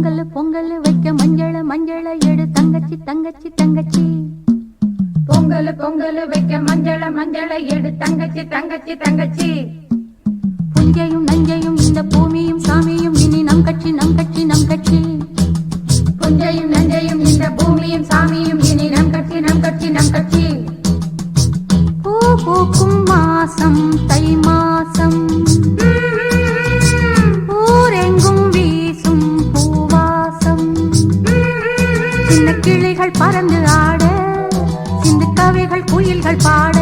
பொங்கல் பொங்கல் வைக்க மஞ்சள மஞ்சள எடு தங்கச்சி தங்கச்சி தங்கச்சி. பொங்கல் பொங்கல் வைக்க மஞ்சள மஞ்சள எடு தங்கச்சி தங்கச்சி தங்கச்சி. புஞ்சையும் நஞ்சையும் இந்த பூமியும் சாமியும் இனி நம் கட்சி நம் கட்சி நம் கட்சி. புஞ்சையும் நஞ்சையும் இந்த பூமியும் சாமியும் இனி நம் கட்சி நம் கட்சி நம் கட்சி. பூ பூக்கும் மாசம் தை மாசம், ஊரெங்கும் வீசும் பூவாசம். சின்ன கிளிகள் பறந்து ஆட, சிந்து கவிகள் குயில்கள் பாட.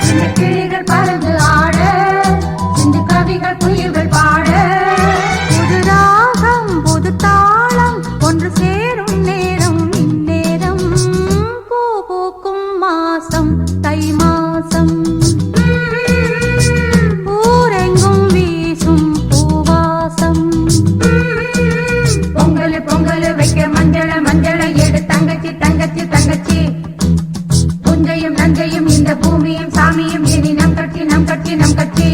சின்ன கிளிகள் பறந்து ஆட, சிந்து கவிகள் குயில்கள் பாட. புது ராகம் புது தாளம் ஒன்று சேரும் நேரம் இந்நேரம். பூ பூக்கும் மாசம் தை மாசம், ஊரெங்கும் வீசும் பூவாசம். பொங்கல் பொங்கல் வைக்க மஞ்சள மஞ்சள எடு தங்கச்சி தங்கச்சி தங்கச்சி. புஞ்சையும் நஞ்சையும் இந்த பூமியும் சாமியும் இனி நம் கட்சி நம் கட்சி நம் கட்சி.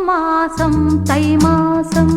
மாசம் தை மாசம்.